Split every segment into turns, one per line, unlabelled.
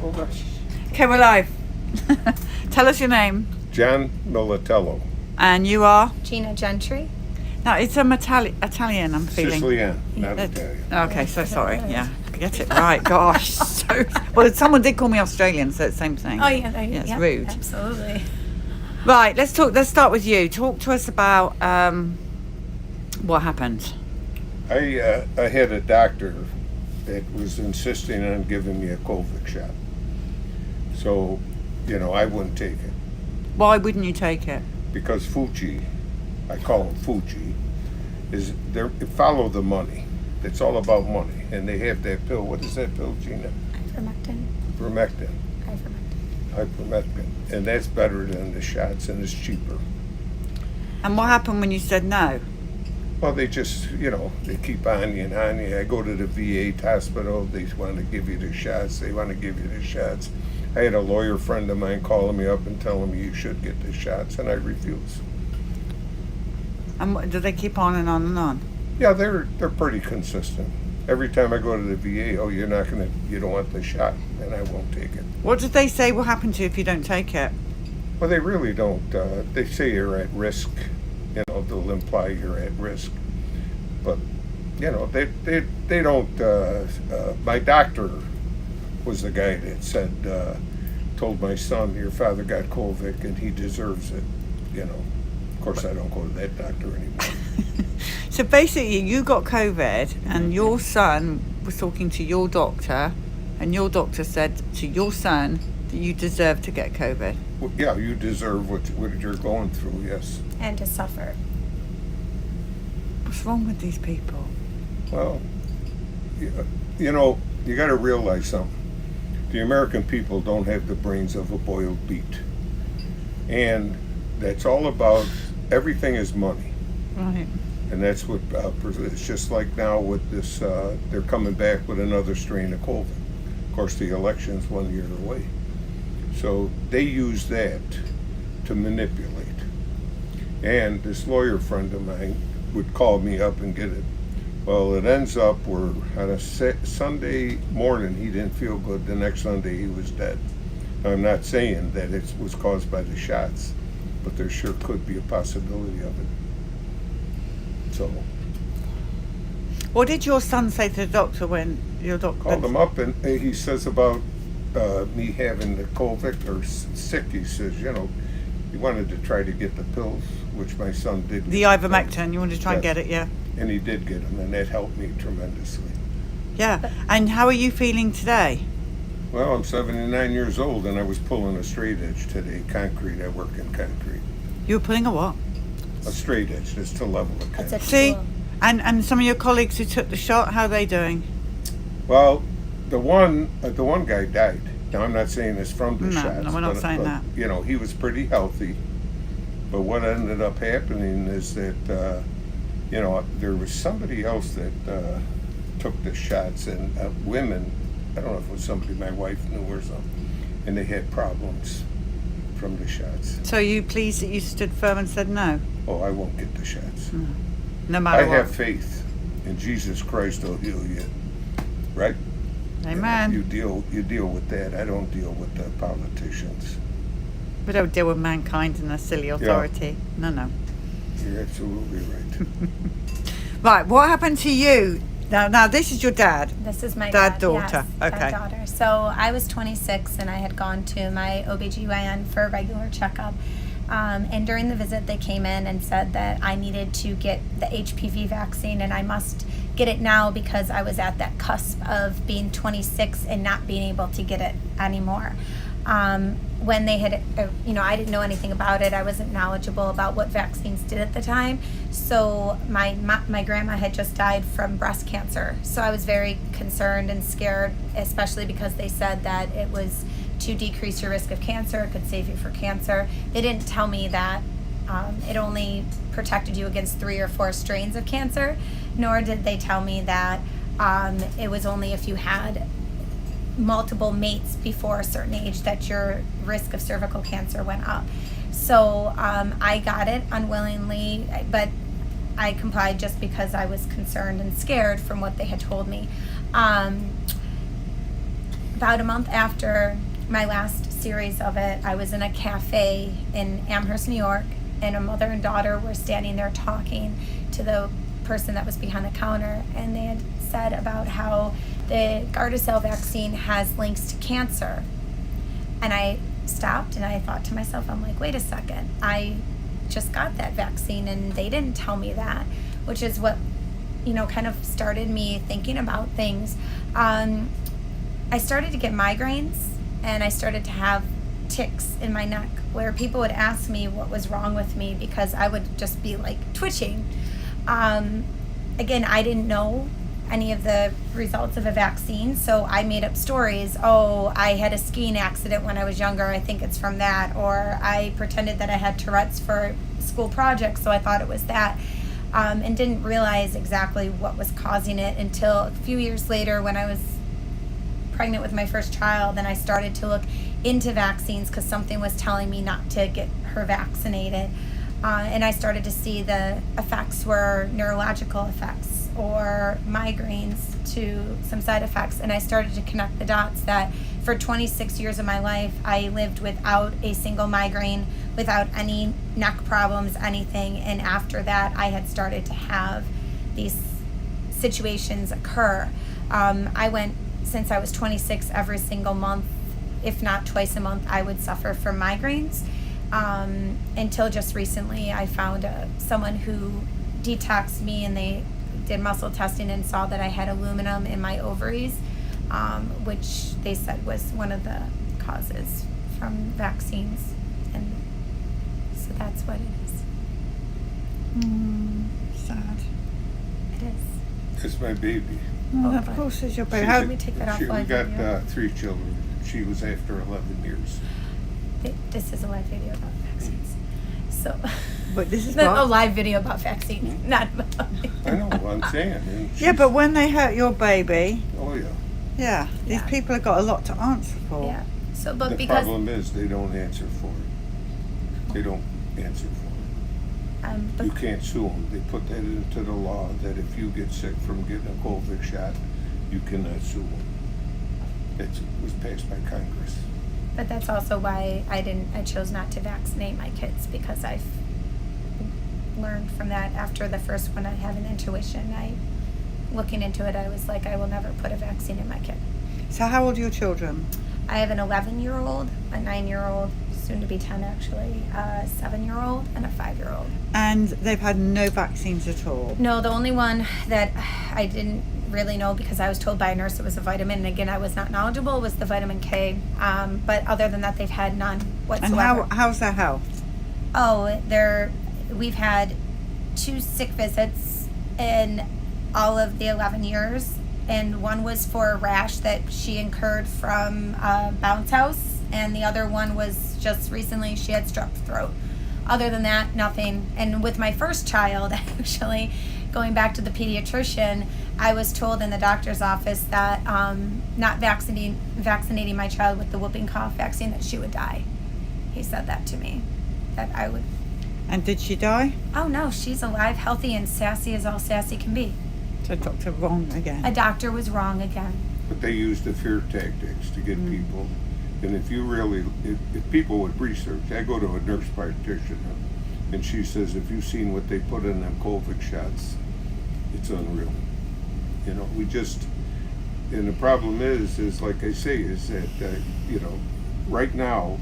Oh gosh.
Okay, we're live. Tell us your name.
John Militello.
And you are?
Gina Gentry.
Now, it's Italian, I'm feeling.
Sicilian, not Italian.
Okay, so sorry. Yeah, get it right. Gosh. Well, someone did call me Australian, so it's the same thing.
Oh, yeah.
Yeah, it's
yeah,
rude.
Absolutely.
Right, let's start with you. Talk to us about what happened.
I had a doctor that was insisting on giving me a COVID shot. So, I wouldn't take it.
Why wouldn't you take it?
Because Fuji, I call them Fuji, is they follow the money. It's all about money. And they have that pill. What is that pill, Gina? Ivermectin. Ivermectin. And that's better than the shots, and it's cheaper.
And what happened when you said no?
Well, they just, they keep on you and on you. I go to the VA hospital. They want to give you the shots. They want to give you the shots. I had a lawyer friend of mine calling me up and telling me you should get the shots, and I refuse.
And do they keep on and on and on?
Yeah, they're pretty consistent. Every time I go to the VA, you don't want the shot, and I won't take it.
What did they say will happen to you if you don't take it?
Well, they really don't. They say you're at risk. They'll imply you're at risk. But, they don't. My doctor was the guy that said, told my son, your father got COVID and he deserves it. Of course, I don't go to that doctor anymore.
So basically, you got COVID, and your son was talking to your doctor, and your doctor said to your son that you deserve to get COVID.
Well, yeah, you deserve what you're going through, yes.
And to suffer.
What's wrong with these people?
Well, you got to realize something. The American people don't have the brains of a boiled beet. And that's all about, everything is money.
Right.
And that's what, it's just like now with this, they're coming back with another strain of COVID. Of course, the election's 1 year away. So they use that to manipulate. And this lawyer friend of mine would call me up and get it. Well, it ends up where on a Sunday morning he didn't feel good. The next Sunday he was dead. Now, I'm not saying that it was caused by the shots, but there sure could be a possibility of it. So.
What did your son say to the doctor when your doctor
Called him up, and he says about me having the COVID or sick. He says, he wanted to try to get the pills, which my son did.
The ivermectin, you wanted to try and get it, yeah?
And he did get them, and that helped me tremendously.
Yeah, and how are you feeling today?
Well, I'm 79 years old, and I was pulling a straight edge today, concrete. I work in concrete.
You were pulling a what?
A straight edge, just to level the concrete.
See, and some of your colleagues who took the shot, how are they doing?
Well, the one guy died. Now, I'm not saying it's from the shots.
No, we're not saying that.
He was pretty healthy. But what ended up happening is that, there was somebody else that took the shots, and women, I don't know if it was somebody my wife knew or something, and they had problems from the shots.
So are you pleased that you stood firm and said no?
Oh, I won't get the shots.
No matter what?
I have faith in Jesus Christ will heal you, right?
Amen.
You deal with that. I don't deal with the politicians.
We don't deal with mankind and a silly authority. Yeah. No.
You're absolutely right.
Right, what happened to you? Now this is your dad.
This is my
daughter.
Yes,
okay.
Daughter. So I was 26 and I had gone to my OBGYN for a regular checkup. And during the visit, they came in and said that I needed to get the HPV vaccine, and I must get it now because I was at that cusp of being 26 and not being able to get it anymore. When they had, I didn't know anything about it. I wasn't knowledgeable about what vaccines did at the time. So my grandma had just died from breast cancer. So I was very concerned and scared, especially because they said that it was to decrease your risk of cancer. It could save you for cancer. They didn't tell me that it only protected you against 3 or 4 strains of cancer, nor did they tell me that it was only if you had multiple mates before a certain age that your risk of cervical cancer went up. So I got it unwillingly, but I complied just because I was concerned and scared from what they had told me. about a month after my last series of it, I was in a cafe in Amherst, New York, and a mother and daughter were standing there talking to the person that was behind the counter, and they had said about how the Gardasil vaccine has links to cancer. And I stopped and I thought to myself, I'm like, wait a second, I just got that vaccine and they didn't tell me that, which is what, kind of started me thinking about things. I started to get migraines and I started to have tics in my neck where people would ask me what was wrong with me because I would just be like twitching. Again, I didn't know any of the results of a vaccine, so I made up stories. Oh, I had a skiing accident when I was younger, I think it's from that. Or I pretended that I had Tourette's for school projects, so I thought it was that. And didn't realize exactly what was causing it until a few years later when I was pregnant with my first child, and I started to look into vaccines because something was telling me not to get her vaccinated. And I started to see the effects were neurological effects or migraines to some side effects. And I started to connect the dots that for 26 years of my life, I lived without a single migraine, without any neck problems, anything. And after that, I had started to have these situations occur. I went, since I was 26, every single month, if not twice a month, I would suffer from migraines. Until just recently, I found someone who detoxed me, and they did muscle testing and saw that I had aluminum in my ovaries, which they said was one of the causes from vaccines. And so that's what it is.
Sad.
It is.
It's my baby.
Well,
Oh,
of
but
course, it's your
She's
baby.
a-
How,
Let me take that off
We
live
got
video.
3 children. She was after 11 years.
This is a live video about vaccines. So,
but this is
a
what?
live video about vaccines, not about.
I know what I'm saying. And
Yeah, but when they hurt your baby,
oh yeah.
yeah, these
Yeah.
people have got a lot to answer for.
Yeah. So, but
The
because
problem is they don't answer for it. They don't answer for it.
but
You can't sue them. They put that into the law that if you get sick from getting a COVID shot, you cannot sue them. It was passed by Congress.
But that's also why I chose not to vaccinate my kids, because I've learned from that after the first one. I have an intuition. Looking into it, I was like, I will never put a vaccine in my kid.
So how old are your children?
I have an 11-year-old, a 9-year-old, soon to be 10 actually, a 7-year-old, and a 5-year-old.
And they've had no vaccines at all?
No, the only one that I didn't really know, because I was told by a nurse it was a vitamin, and again, I was not knowledgeable, was the vitamin K. But other than that, they've had none whatsoever.
And how's their health?
Oh, we've had 2 sick visits in all of the 11 years, and one was for a rash that she incurred from a bounce house, and the other one was just recently she had strep throat. Other than that, nothing. And with my first child, actually, going back to the pediatrician, I was told in the doctor's office that not vaccinating my child with the whooping cough vaccine, that she would die. He said that to me, that I would.
And did she die?
Oh no, she's alive, healthy, and sassy as all sassy can be.
So doctor wrong again.
A doctor was wrong again.
But they use the fear tactics to get people. And if you really, if people would research, I go to a nurse practitioner, and she says, if you've seen what they put in them COVID shots, it's unreal. You know, and the problem is like I say, is that, right now,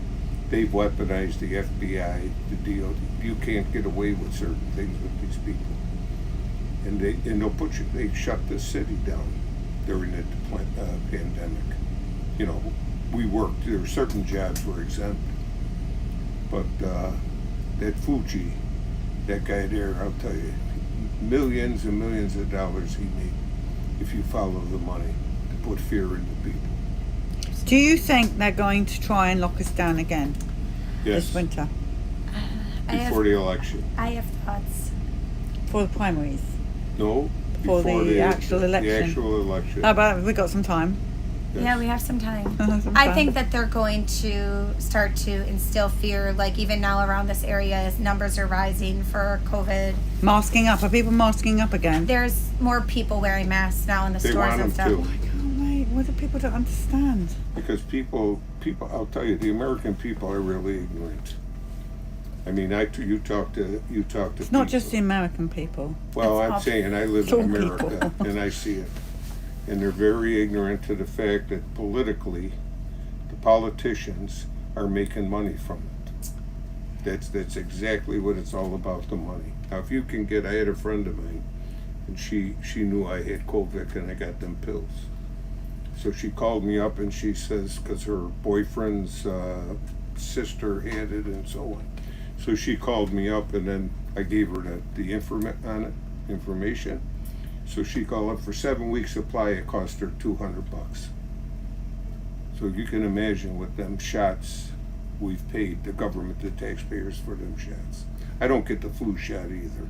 they've weaponized the FBI, the DOD. You can't get away with certain things with these people. And they'll they shut the city down during the pandemic. You know, we worked, there were certain jobs were exempt. But that Fuji, that guy there, I'll tell you, millions and millions of dollars he made if you follow the money to put fear into people.
Do you think they're going to try and lock us down again
Yes,
this winter
before the election.
I have thoughts.
for the primaries?
No,
For
before
the actual election.
The actual election.
How about we got some time?
Yes.
Yeah, we have some time.
Some
I
time.
think that they're going to start to instill fear, like even now around this area, as numbers are rising for COVID.
Masking up. Are people masking up again?
There's more people wearing masks now in the
They
stores
want
and
them
stuff.
to.
I can't wait. what do people don't understand?
Because people, I'll tell you, the American people are really ignorant. I mean, you talk to
It's not just the American people.
Well,
It's
I'm
all-
saying I live
It's
in
all
America
people.
and I see it. And they're very ignorant to the fact that politically, the politicians are making money from it. That's exactly what it's all about, the money. Now, if you can get, I had a friend of mine, and she knew I had COVID and I got them pills. So she called me up and she says, because her boyfriend's sister had it and so on. So she called me up and then I gave her the information. So she called up for 7 weeks supply. It cost her $200. So you can imagine what them shots we've paid the government, the taxpayers, for them shots. I don't get the flu shot either.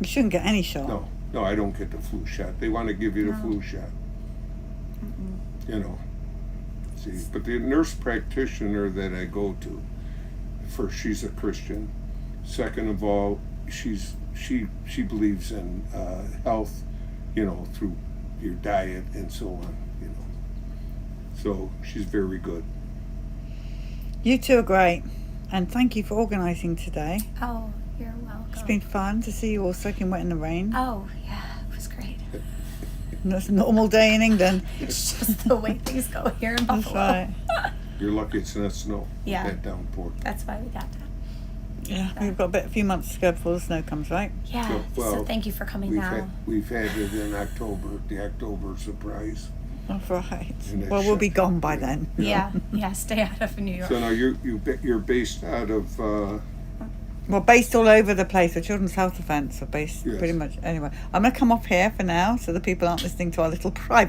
You shouldn't get any shot.
No, I don't get the flu shot. They want to give you the
No.
flu shot. You know. See, but the nurse practitioner that I go to, first, she's a Christian. Second of all, she believes in health, you know, through your diet and so on, you know. So she's very good.
You two are great. And thank you for organising today.
Oh, you're welcome.
It's been fun to see you all soaking wet in the rain.
Oh, yeah, it was great.
That's a normal day in England.
It's just the way things go here in
That's
Buffalo.
right.
You're lucky it's not snow.
Yeah.
That downpour.
That's why we got that.
Yeah, we've got a few months to go before the snow comes, right?
Yeah.
So,
So,
well,
thank you for coming now.
We've had it in October, the October surprise.
That's right.
And
Well, we'll be gone by then.
Yeah. Yeah. Stay out of New York.
So now you're based out of
Well, based all over the place. The Children's Health events are based
Yes.
pretty much anyway. I'm going to come off here for now so the people aren't listening to our little private